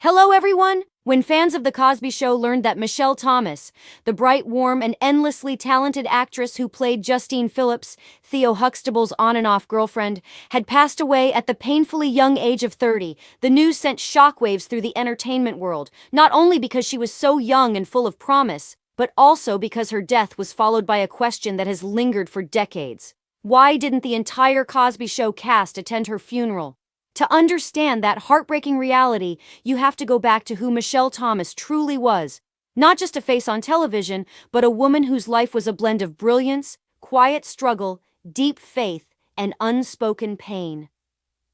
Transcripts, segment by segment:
Hello, everyone! When fans of The Cosby Show learned that Michelle Thomas, the bright, warm, and endlessly talented actress who played Justine Phillips, Theo Huxtable's on-and-off girlfriend, had passed away at the painfully young age of 30, the news sent shockwaves through the entertainment world, not only because she was so young and full of promise, but also because her death was followed by a question that has lingered for decades. Why didn't the entire Cosby Show cast attend her funeral? To understand that heartbreaking reality, you have to go back to who Michelle Thomas truly was. Not just a face on television, but a woman whose life was a blend of brilliance, quiet struggle, deep faith, and unspoken pain.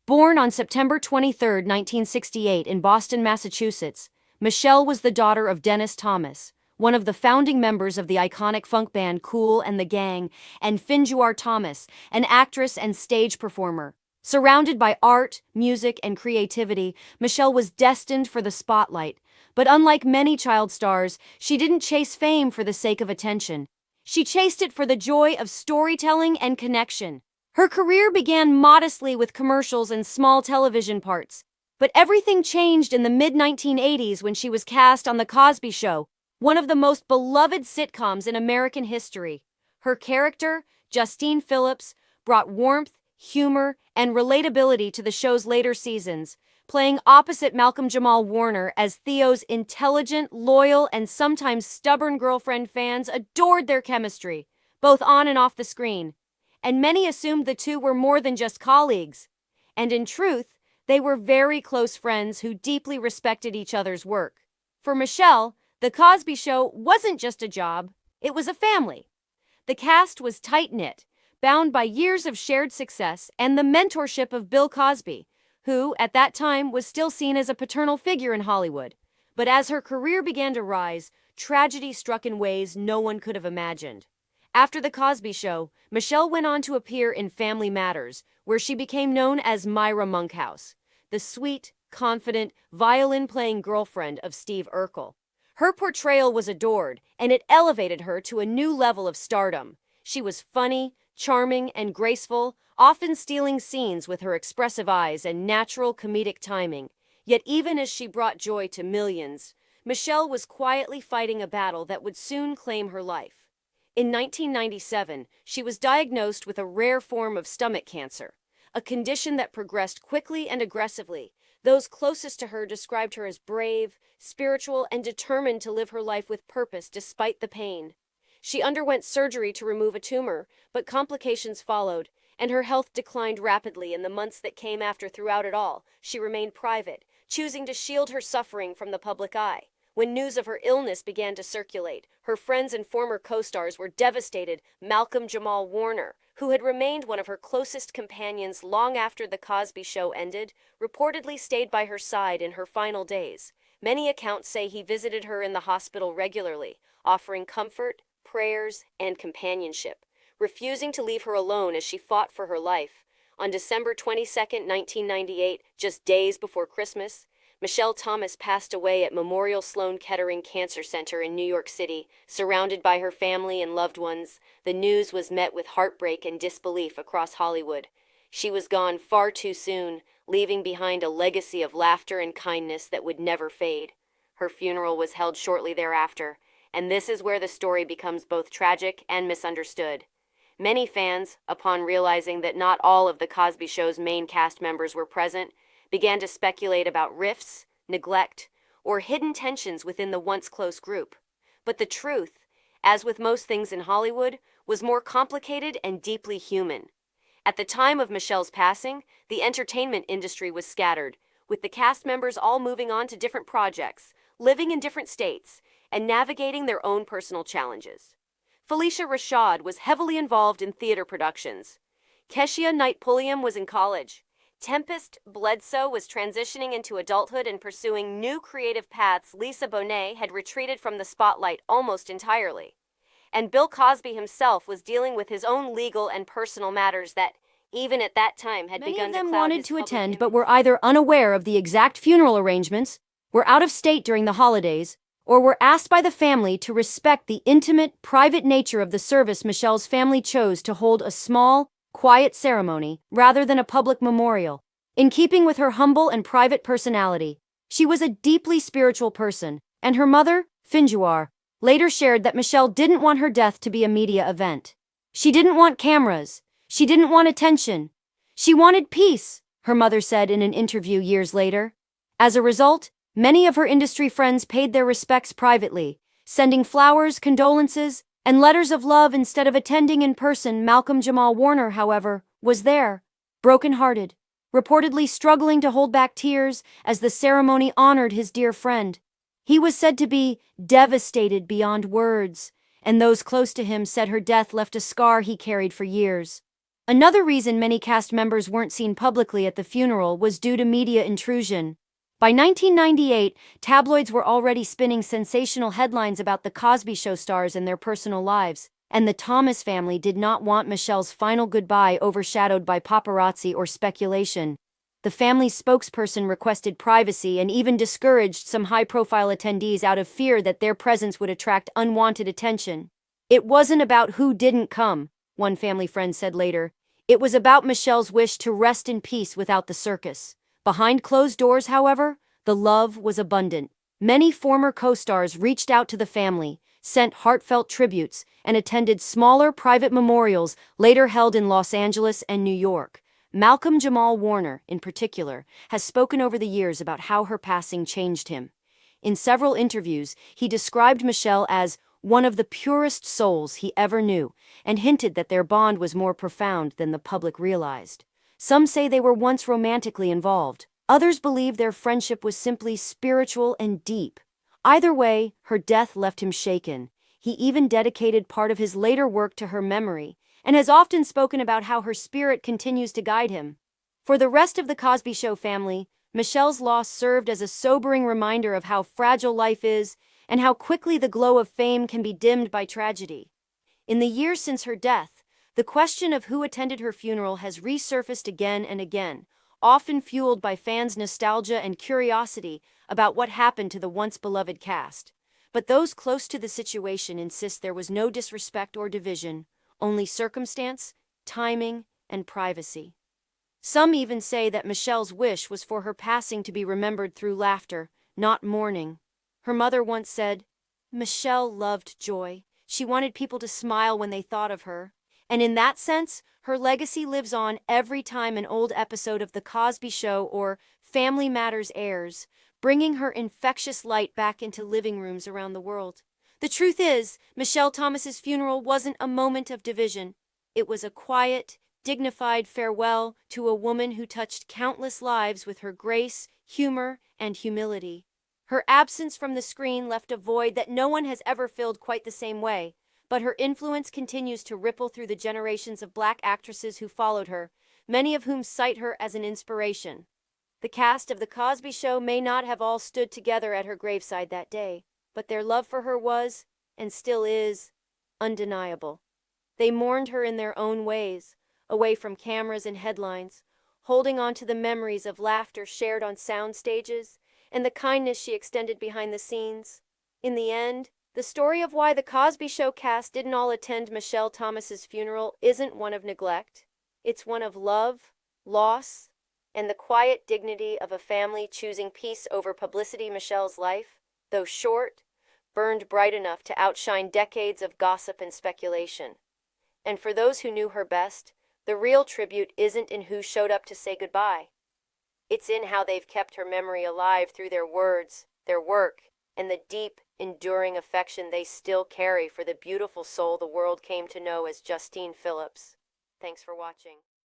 Born on September 23, 1968 in Boston, Massachusetts, Michelle was the daughter of Dennis Thomas, one of the founding members of the iconic funk band Kool and the Gang, and Finjuar Thomas, an actress and stage performer. Surrounded by art, music, and creativity, Michelle was destined for the spotlight. But unlike many child stars, she didn't chase fame for the sake of attention. She chased it for the joy of storytelling and connection. Her career began modestly with commercials and small television parts. But everything changed in the mid-1980s when she was cast on The Cosby Show, one of the most beloved sitcoms in American history. Her character, Justine Phillips, brought warmth, humor, and relatability to the show's later seasons, playing opposite Malcolm Jamal Warner as Theo's intelligent, loyal, and sometimes stubborn girlfriend. Fans adored their chemistry, both on and off the screen, and many assumed the two were more than just colleagues. And in truth, they were very close friends who deeply respected each other's work. For Michelle, The Cosby Show wasn't just a job, it was a family. The cast was tight-knit, bound by years of shared success and the mentorship of Bill Cosby, who, at that time, was still seen as a paternal figure in Hollywood. But as her career began to rise, tragedy struck in ways no one could have imagined. After The Cosby Show, Michelle went on to appear in Family Matters, where she became known as Myra Monkhouse, the sweet, confident, violin-playing girlfriend of Steve Urkel. Her portrayal was adored, and it elevated her to a new level of stardom. She was funny, charming, and graceful, often stealing scenes with her expressive eyes and natural comedic timing. Yet even as she brought joy to millions, Michelle was quietly fighting a battle that would soon claim her life. In 1997, she was diagnosed with a rare form of stomach cancer, a condition that progressed quickly and aggressively. Those closest to her described her as brave, spiritual, and determined to live her life with purpose despite the pain. She underwent surgery to remove a tumor, but complications followed, and her health declined rapidly in the months that came after. Throughout it all, she remained private, choosing to shield her suffering from the public eye. When news of her illness began to circulate, her friends and former co-stars were devastated. Malcolm Jamal Warner, who had remained one of her closest companions long after The Cosby Show ended, reportedly stayed by her side in her final days. Many accounts say he visited her in the hospital regularly, offering comfort, prayers, and companionship, refusing to leave her alone as she fought for her life. On December 22, 1998, just days before Christmas, Michelle Thomas passed away at Memorial Sloan Kettering Cancer Center in New York City, surrounded by her family and loved ones. The news was met with heartbreak and disbelief across Hollywood. She was gone far too soon, leaving behind a legacy of laughter and kindness that would never fade. Her funeral was held shortly thereafter, and this is where the story becomes both tragic and misunderstood. Many fans, upon realizing that not all of The Cosby Show's main cast members were present, began to speculate about rifts, neglect, or hidden tensions within the once close group. But the truth, as with most things in Hollywood, was more complicated and deeply human. At the time of Michelle's passing, the entertainment industry was scattered, with the cast members all moving on to different projects, living in different states, and navigating their own personal challenges. Felicia Rashad was heavily involved in theater productions. Keshia Knight Pulliam was in college. Tempest Bledsoe was transitioning into adulthood and pursuing new creative paths. Lisa Bonet had retreated from the spotlight almost entirely. And Bill Cosby himself was dealing with his own legal and personal matters that, even at that time, had begun to cloud his public image. Many of them wanted to attend but were either unaware of the exact funeral arrangements, were out of state during the holidays, or were asked by the family to respect the intimate, private nature of the service. Michelle's family chose to hold a small, quiet ceremony rather than a public memorial. In keeping with her humble and private personality, She was a deeply spiritual person, and her mother, Finjuar, later shared that Michelle didn't want her death to be a media event. She didn't want cameras. She didn't want attention. She wanted peace, her mother said in an interview years later. As a result, many of her industry friends paid their respects privately, sending flowers, condolences, and letters of love instead of attending in person. Malcolm Jamal Warner, however, was there, broken-hearted, reportedly struggling to hold back tears as the ceremony honored his dear friend. He was said to be devastated beyond words, and those close to him said her death left a scar he carried for years. Another reason many cast members weren't seen publicly at the funeral was due to media intrusion. By 1998, tabloids were already spinning sensational headlines about the Cosby Show stars and their personal lives, and the Thomas family did not want Michelle's final goodbye overshadowed by paparazzi or speculation. The family's spokesperson requested privacy and even discouraged some high-profile attendees out of fear that their presence would attract unwanted attention. "It wasn't about who didn't come," one family friend said later. "It was about Michelle's wish to rest in peace without the circus." Behind closed doors, however, the love was abundant. Many former co-stars reached out to the family, sent heartfelt tributes, and attended smaller private memorials later held in Los Angeles and New York. Malcolm Jamal Warner, in particular, has spoken over the years about how her passing changed him. In several interviews, he described Michelle as one of the purest souls he ever knew, and hinted that their bond was more profound than the public realized. Some say they were once romantically involved. Others believe their friendship was simply spiritual and deep. Either way, her death left him shaken. He even dedicated part of his later work to her memory, and has often spoken about how her spirit continues to guide him. For the rest of the Cosby Show family, Michelle's loss served as a sobering reminder of how fragile life is and how quickly the glow of fame can be dimmed by tragedy. In the years since her death, the question of who attended her funeral has resurfaced again and again, often fueled by fans' nostalgia and curiosity about what happened to the once-beloved cast. But those close to the situation insist there was no disrespect or division, only circumstance, timing, and privacy. Some even say that Michelle's wish was for her passing to be remembered through laughter, not mourning. Her mother once said, "Michelle loved joy. She wanted people to smile when they thought of her." And in that sense, her legacy lives on every time an old episode of The Cosby Show or Family Matters airs, bringing her infectious light back into living rooms around the world. The truth is, Michelle Thomas's funeral wasn't a moment of division. It was a quiet, dignified farewell to a woman who touched countless lives with her grace, humor, and humility. Her absence from the screen left a void that no one has ever filled quite the same way, but her influence continues to ripple through the generations of Black actresses who followed her, many of whom cite her as an inspiration. The cast of The Cosby Show may not have all stood together at her graveside that day, but their love for her was, and still is, undeniable. They mourned her in their own ways, away from cameras and headlines, holding on to the memories of laughter shared on sound stages and the kindness she extended behind the scenes. In the end, the story of why The Cosby Show cast didn't all attend Michelle Thomas's funeral isn't one of neglect. It's one of love, loss, and the quiet dignity of a family choosing peace over publicity. Michelle's life, though short, burned bright enough to outshine decades of gossip and speculation. And for those who knew her best, the real tribute isn't in who showed up to say goodbye. It's in how they've kept her memory alive through their words, their work, and the deep, enduring affection they still carry for the beautiful soul the world came to know as Justine Phillips. Thanks for watching.